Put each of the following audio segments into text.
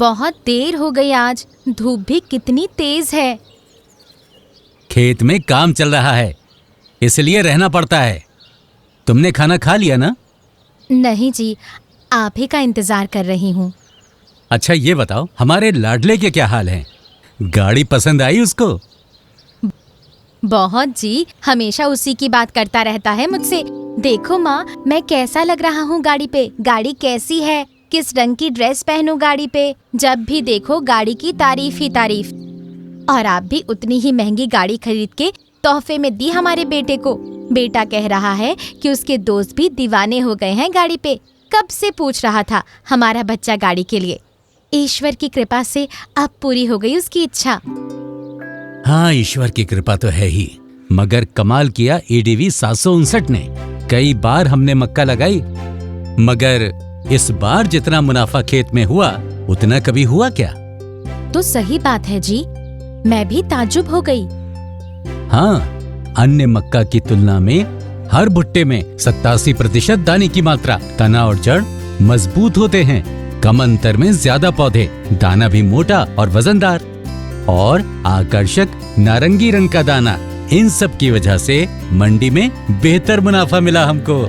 बहुत देर हो गई आज, धूप भी कितनी तेज है। खेत में काम चल रहा है, इसलिए रहना पड़ता है। तुमने खाना खा लिया ना? नहीं जी, आप ही का इंतजार कर रही हूँ। अच्छा ये बताओ, हमारे लाडले के क्या हाल हैं? गाड़ी पसंद आई उसको? बहुत जी, हमेशा उसी की बात करता रहता है मुझसे। देखो माँ, मैं कैसा लग रहा हूँ गाड़ी पे, गाड़ी कैसी है, किस रंग की ड्रेस पहनूं गाड़ी पे। जब भी देखो गाड़ी की तारीफ ही तारीफ। और आप भी उतनी ही महंगी गाड़ी खरीद के तोहफे में दी हमारे बेटे को। बेटा कह रहा है कि उसके दोस्त भी दीवाने हो गए हैं गाड़ी पे। कब से पूछ रहा था हमारा बच्चा गाड़ी के लिए। ईश्वर की कृपा से अब पूरी हो गई उसकी इच्छा। हाँ, ईश्वर की कृपा तो है ही, मगर कमाल किया एडीवी 759 ने। कई बार हमने मक्का लगाई, मगर इस बार जितना मुनाफा खेत में हुआ उतना कभी हुआ क्या? तो सही बात है जी, मैं भी ताज्जुब हो गई। हाँ, अन्य मक्का की तुलना में हर भुट्टे में 87% दाने की मात्रा, तना और जड़ मजबूत होते हैं। कम अंतर में ज्यादा पौधे, दाना भी मोटा और वजनदार, और आकर्षक नारंगी रंग का दाना। इन सब की वजह से मंडी में बेहतर मुनाफा मिला हमको।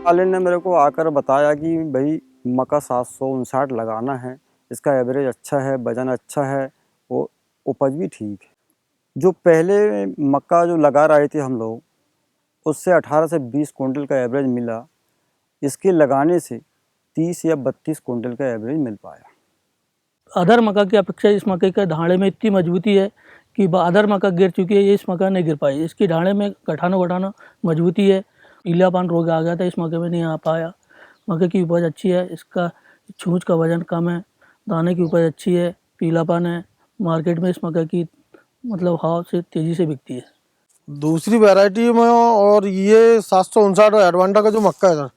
वाले ने मेरे को आकर बताया कि भाई मक्का 759 लगाना है, इसका एवरेज अच्छा है, वजन अच्छा है, वो उपज भी ठीक है। जो पहले मक्का जो लगा रहे थे हम लोग, उससे 18 से 20 कुंटल का एवरेज मिला। इसके लगाने से 30 या 32 कुंटल का एवरेज मिल पाया। अदर मक्का की अपेक्षा इस मक्के के ढांचे में इतनी मजबूती है कि अदर मक्का गिर चुकी है, ये इस मक्का नहीं गिर पाई। इसकी ढांचे में गठाना मजबूती है। पीलापन रोग आ गया था, इस मक्के में नहीं आ पाया। मक्के की उपज अच्छी है, इसका छूंछ का वजन कम है, दाने की उपज अच्छी है, पीलापन है। मार्केट में इस मक्के की मतलब हाव से तेज़ी से बिकती है। दूसरी वैरायटी में और ये 759 एडवांटा का जो मक्का है सर,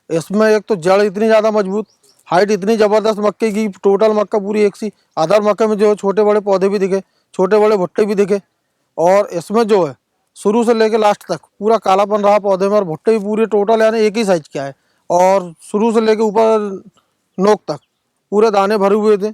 इसमें एक तो जड़ इतनी ज़्यादा मजबूत, हाइट इतनी ज़बरदस्त मक्के की, टोटल मक्का पूरी एक सी। अदर मक्के में जो है छोटे बड़े पौधे भी दिखे, छोटे बड़े भुट्टे भी दिखे, और इसमें जो है शुरू से लेकर लास्ट तक पूरा कालापन रहा पौधे में, और भुट्टे भी पूरे टोटल यानी एक ही साइज का है, और शुरू से लेकर ऊपर नोक तक पूरे दाने भरे हुए थे।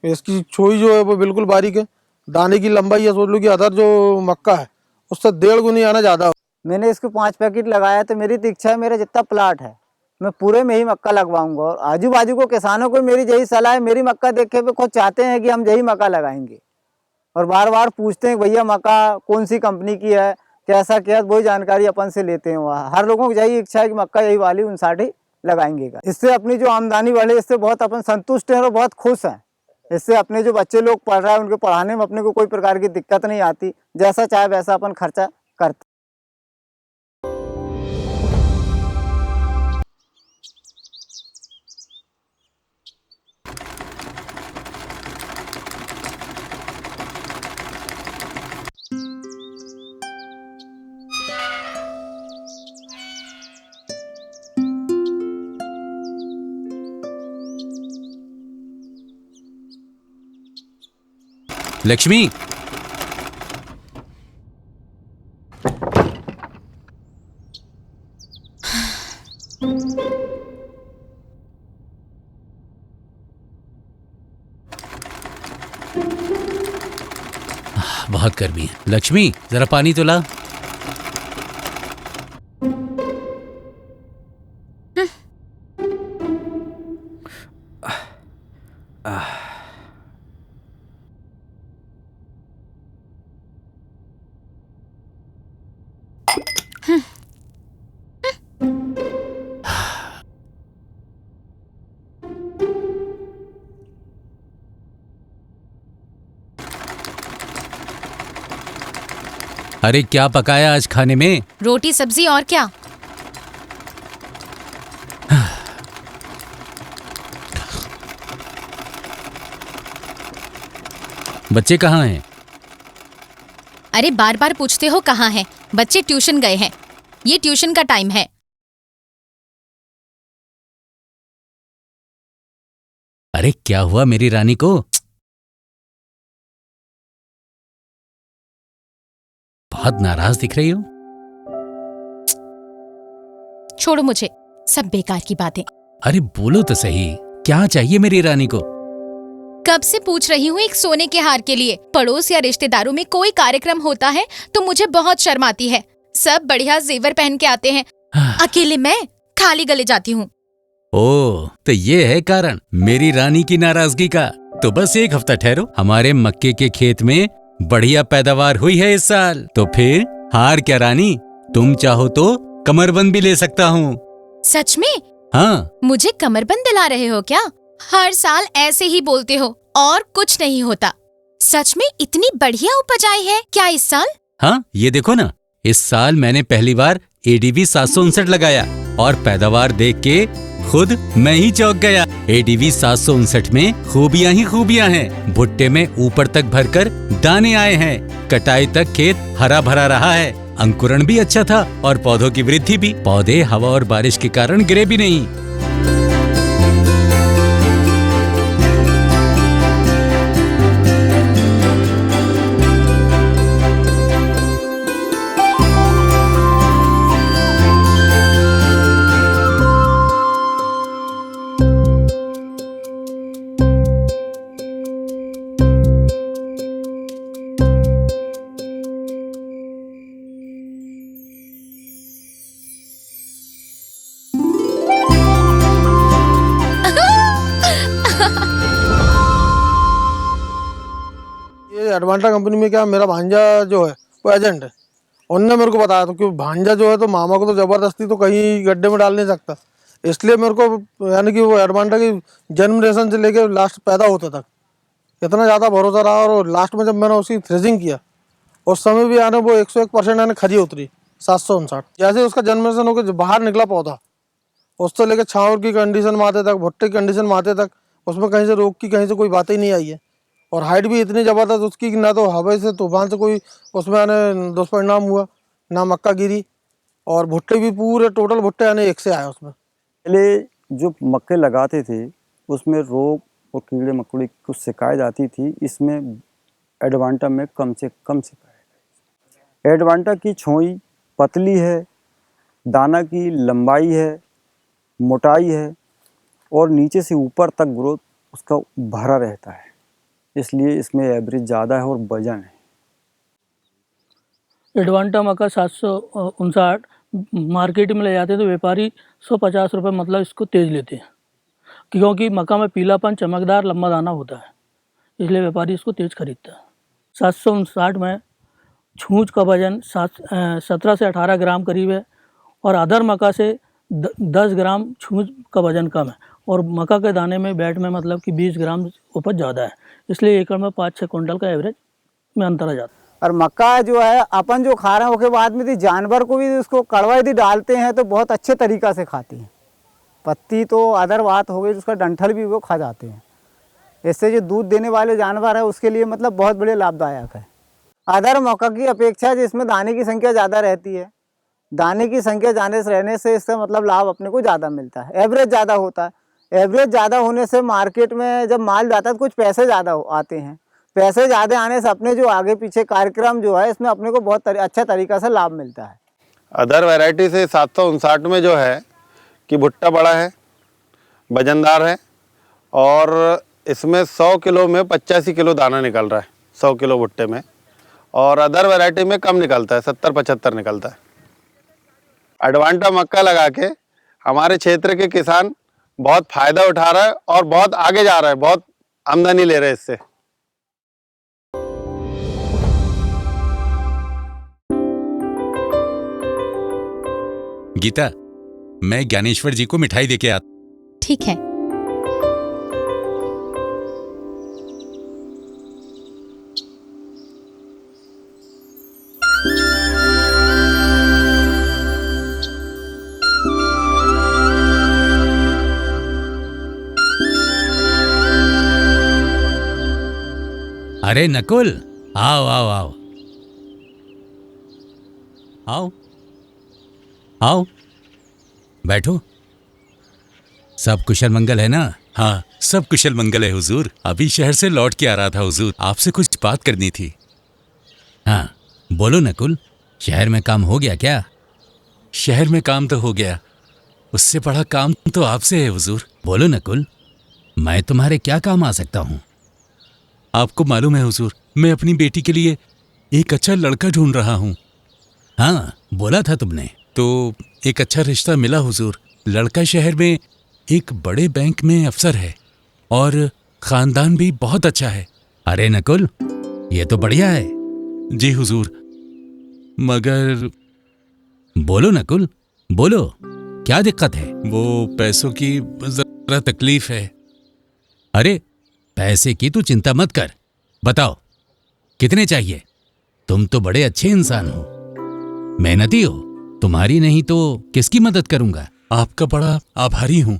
इसकी छोई जो है वो बिल्कुल बारीक है। दाने की लंबाई या सोच लो कि अदर जो मक्का है उससे 1.5 गुनी आना ज़्यादा। मैंने इसको 5 पैकेट लगाया, तो मेरी तो इच्छा है, मेरा जितना प्लाट है मैं पूरे में ही मक्का लगवाऊंगा। और आजू बाजू को किसानों को मेरी यही सलाह है, मेरी मक्का देखे पे खुद चाहते हैं कि हम यही मक्का लगाएंगे, और बार बार पूछते हैं भैया मक्का कौन सी कंपनी की है, कैसा क्या, वही जानकारी अपन से लेते हैं। वहाँ हर लोगों की यही इच्छा है कि मक्का यही वाली 59 लगाएंगे। इससे अपनी जो आमदनी बढ़े, इससे बहुत अपन संतुष्ट हैं और बहुत खुश हैं। इससे अपने जो बच्चे लोग पढ़ रहे हैं उनके पढ़ाने में अपने को कोई प्रकार की दिक्कत नहीं आती, जैसा चाहे वैसा अपन खर्चा करते। लक्ष्मी, बहुत गर्मी है। लक्ष्मी, जरा पानी तो ला। अरे क्या पकाया आज खाने में? रोटी सब्जी और क्या। बच्चे कहाँ हैं? अरे बार बार पूछते हो कहाँ हैं? बच्चे ट्यूशन गए हैं, ये ट्यूशन का टाइम है। अरे क्या हुआ मेरी रानी को? बहुत नाराज दिख रही हो। छोड़ो मुझे, सब बेकार की बातें। अरे बोलो तो सही, क्या चाहिए मेरी रानी को? कब से पूछ रही हूँ एक सोने के हार के लिए। पड़ोस या रिश्तेदारों में कोई कार्यक्रम होता है तो मुझे बहुत शर्म आती है। सब बढ़िया जेवर पहन के आते हैं, अकेले मैं खाली गले जाती हूँ। ओह, तो ये है कारण मेरी रानी की नाराजगी का। तो बस एक हफ्ता ठहरो, हमारे मक्के के खेत में बढ़िया पैदावार हुई है इस साल। तो फिर हार क्या रानी, तुम चाहो तो कमरबंद भी ले सकता हूँ। सच में? हाँ। मुझे कमरबंद दिला रहे हो क्या? हर साल ऐसे ही बोलते हो और कुछ नहीं होता। सच में इतनी बढ़िया उपज आई है क्या इस साल? हाँ, ये देखो ना, इस साल मैंने पहली बार एडीवी 759 लगाया और पैदावार देख के खुद मैं ही चौंक गया। एडीवी 759 में खूबियां ही खूबियां हैं। भुट्टे में ऊपर तक भरकर दाने आए हैं। कटाई तक खेत हरा भरा रहा है। अंकुरण भी अच्छा था और पौधों की वृद्धि भी। पौधे हवा और बारिश के कारण गिरे भी नहीं। ये एडवांटा कंपनी में क्या, मेरा भांजा जो है वो एजेंट है। उनने मेरे को बताया था कि भांजा जो है तो मामा को तो ज़बरदस्ती तो कहीं गड्ढे में डाल नहीं सकता, इसलिए मेरे को यानी कि वो एडवांटा की जन्मरेशन से लेके लास्ट पैदा होता तक इतना ज़्यादा भरोसा रहा। और लास्ट में जब मैंने उसकी थ्रेसिंग किया उस समय भी यानी वो 101% यानी खरी उतरी 759। जैसे उसका जन्मरेशन होकर बाहर निकला पौधा, उससे लेकर छाँव की कंडीशन में आते तक, भुट्टे की कंडीशन में आते तक, उसमें कहीं से रोग की कहीं से कोई बात ही नहीं आई है। और हाइट भी इतनी ज़बरदस्त उसकी कि ना तो हवा से तूफान से कोई उसमें यानी दुष्परिणाम हुआ, ना मक्का गिरी। और भुट्टे भी पूरे टोटल भुट्टे यानी एक से आए उसमें। पहले जो मक्के लगाते थे उसमें रोग और कीड़े मकोड़े की कुछ शिकायत आती थी, इसमें एडवांटा में कम से कम शिकायत है। एडवांटा की छोई पतली है, दाना की लंबाई है, मोटाई है और नीचे से ऊपर तक ग्रोथ उसका भरा रहता है, इसलिए इसमें एवरेज ज़्यादा है और वजन है। एडवांटा मक्का 759 मार्केट में ले जाते हैं तो व्यापारी 150 रुपये मतलब इसको तेज लेते हैं, क्योंकि मक्का में पीलापन, चमकदार, लंबा दाना होता है, इसलिए व्यापारी इसको तेज खरीदता है। 759 में छूंछ का वजन 17 से 18 ग्राम करीब है और अदर मक्का से 10 ग्राम छूंछ का वजन कम है। और मक्का के दाने में बैट में मतलब कि 20 ग्राम उपज ज़्यादा है, इसलिए एकड़ में 5-6 कुंटल का एवरेज में अंतर आ जाता है। और मक्का जो है अपन जो खा रहे हैं उसके बाद में यदि जानवर को भी उसको कड़वा यदि डालते हैं तो बहुत अच्छे तरीक़ा से खाते हैं। पत्ती तो अदर बात हो गई, उसका डंठल भी वो खा जाते हैं। इससे जो दूध देने वाले जानवर है उसके लिए मतलब बहुत बड़े लाभदायक है। अदर मक्का की अपेक्षा जिसमें दाने की संख्या ज़्यादा रहती है, दाने की संख्या ज़्यादा रहने से इसका मतलब लाभ अपने को ज़्यादा मिलता है, एवरेज ज़्यादा होता है। एवरेज ज़्यादा होने से मार्केट में जब माल जाता है तो कुछ पैसे ज़्यादा आते हैं। पैसे ज़्यादा आने से अपने जो आगे पीछे कार्यक्रम जो है इसमें अपने को बहुत अच्छा तरीक़ा से लाभ मिलता है। अदर वैरायटी से 759 में जो है कि भुट्टा बड़ा है, वजनदार है और इसमें 100 किलो में 85 किलो दाना निकल रहा है 100 किलो भुट्टे में। और अदर वैरायटी में कम निकलता है, 70-75 निकलता है। एडवांटा मक्का लगा के हमारे क्षेत्र के किसान बहुत फ़ायदा उठा रहा है और बहुत आगे जा रहा है, बहुत आमदनी ले रहे हैं इससे। गीता, मैं ज्ञानेश्वर जी को मिठाई देके आता। ठीक है। अरे नकुल, आओ आओ आओ आओ आओ, बैठो। सब कुशल मंगल है ना? हाँ, सब कुशल मंगल है हुजूर। अभी शहर से लौट के आ रहा था हुजूर, आपसे कुछ बात करनी थी। हाँ बोलो नकुल, शहर में काम हो गया क्या? शहर में काम तो हो गया, उससे बड़ा काम तो आपसे है हुजूर। बोलो नकुल, मैं तुम्हारे क्या काम आ सकता हूँ? आपको मालूम है हुजूर, मैं अपनी बेटी के लिए एक अच्छा लड़का ढूंढ रहा हूँ। हाँ बोला था तुमने, तो एक अच्छा रिश्ता मिला हुजूर। लड़का शहर में एक बड़े बैंक में अफसर है और खानदान भी बहुत अच्छा है। अरे नकुल, ये तो बढ़िया है। जी हुजूर, मगर बोलो नकुल बोलो, क्या दिक्कत है? वो पैसों की जरा तकलीफ है। अरे पैसे की तू चिंता मत कर, बताओ कितने चाहिए? तुम तो बड़े अच्छे इंसान हो, मेहनती हो, तुम्हारी नहीं तो किसकी मदद करूंगा? आपका बड़ा आभारी हूं,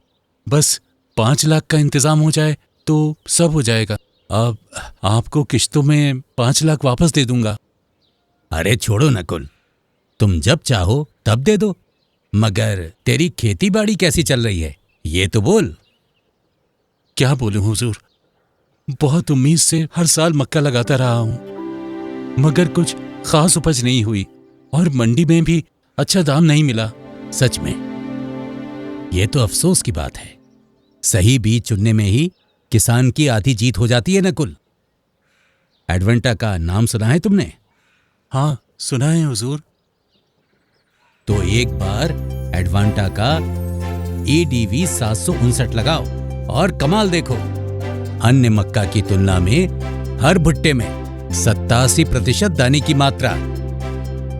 बस 5 लाख का इंतजाम हो जाए तो सब हो जाएगा। अब आपको किश्तों में 5 लाख वापस दे दूंगा। अरे छोड़ो नकुल, तुम जब चाहो तब दे दो, मगर तेरी खेती बाड़ी कैसी चल रही है ये तो बोल। क्या बोलूं हुजूर, बहुत उम्मीद से हर साल मक्का लगाता रहा हूं, मगर कुछ खास उपज नहीं हुई और मंडी में भी अच्छा दाम नहीं मिला। सच में ये तो अफसोस की बात है। सही बीज चुनने में ही किसान की आधी जीत हो जाती है नकुल। एडवेंटा का नाम सुना है तुमने? हाँ सुना है हुजूर। तो एक बार एडवांटा का ADV 759 लगाओ और कमाल देखो। अन्य मक्का की तुलना में हर भुट्टे में 87% दाने की मात्रा।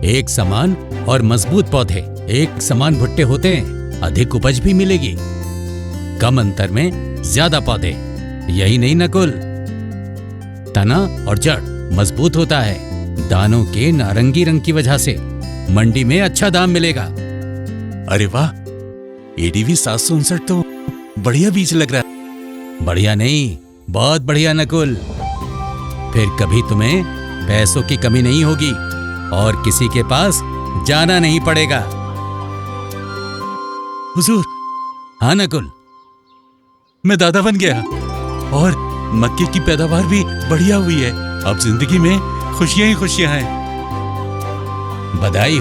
एक समान और मजबूत पौधे, एक समान भुट्टे होते हैं, अधिक उपज भी मिलेगी। कम अंतर में ज्यादा पौधे। यही नहीं नकुल, तना और जड़ मजबूत होता है। दानों के नारंगी रंग की वजह से मंडी में अच्छा दाम मिलेगा। अरे वाह, ADV 759 तो बढ़िया बीज लग रहा है। बढ़िया नहीं, बहुत बढ़िया नकुल। फिर कभी तुम्हें पैसों की कमी नहीं होगी और किसी के पास जाना नहीं पड़ेगा। हुजूर, हाँ नकुल, मैं दादा बन गया और मक्के की पैदावार भी बढ़िया हुई है। अब जिंदगी में खुशियां ही खुशियां हैं। बधाई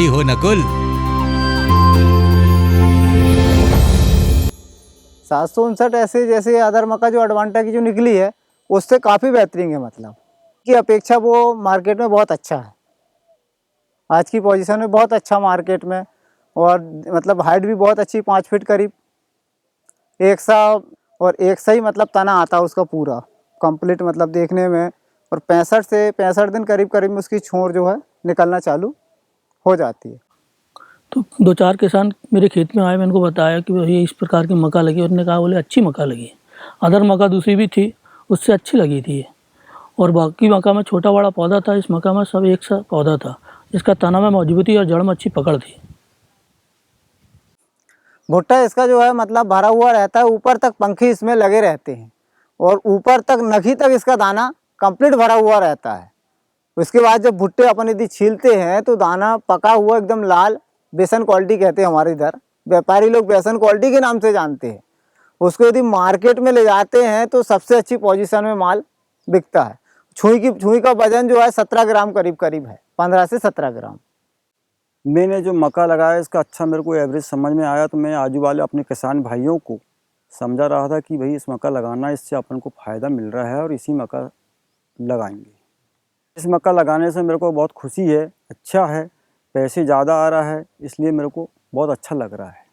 हो नकुल। 759 ऐसे जैसे अदर मक्का जो एडवांटा की जो निकली है उससे काफ़ी बेहतरीन है, मतलब की अपेक्षा वो मार्केट में बहुत अच्छा है। आज की पोजीशन में बहुत अच्छा मार्केट में, और मतलब हाइट भी बहुत अच्छी, 5 फीट करीब, एक सा ही मतलब तना आता है उसका पूरा कंप्लीट, मतलब देखने में। और 65 दिन करीब में उसकी छोर जो है निकलना चालू हो जाती है। तो 2-4 किसान मेरे खेत में आए, मैंने उनको बताया कि भैया इस प्रकार की मक्का लगी। उन्होंने कहा, बोले अच्छी मक्का लगी। अदर मक्का दूसरी भी थी, उससे अच्छी लगी थी। और बाकी मक्का में छोटा बड़ा पौधा था, इस मक्का में सब एक सा पौधा था, जिसका तना में मजबूती और जड़ में अच्छी पकड़ थी। भुट्टा इसका जो है मतलब भरा हुआ रहता है, ऊपर तक पंखे इसमें लगे रहते हैं और ऊपर तक नखी तक इसका दाना कंप्लीट भरा हुआ रहता है। उसके बाद जब भुट्टे अपन यदि छीलते हैं तो दाना पका हुआ एकदम लाल, बेसन क्वालिटी कहते हैं हमारे इधर, व्यापारी लोग बेसन क्वालिटी के नाम से जानते हैं। उसको यदि मार्केट में ले जाते हैं तो सबसे अच्छी पोजीशन में माल बिकता है। छुई का वजन जो है 17 ग्राम करीब है, 15 से 17 ग्राम। मैंने जो मक्का लगाया इसका अच्छा मेरे को एवरेज समझ में आया, तो मैं आजू वाले अपने किसान भाइयों को समझा रहा था कि भाई इस मक्का लगाना, इससे अपन को फ़ायदा मिल रहा है और इसी मक्का लगाएंगे। इस मक्का लगाने से मेरे को बहुत खुशी है, अच्छा है, पैसे ज़्यादा आ रहा है, इसलिए मेरे को बहुत अच्छा लग रहा है।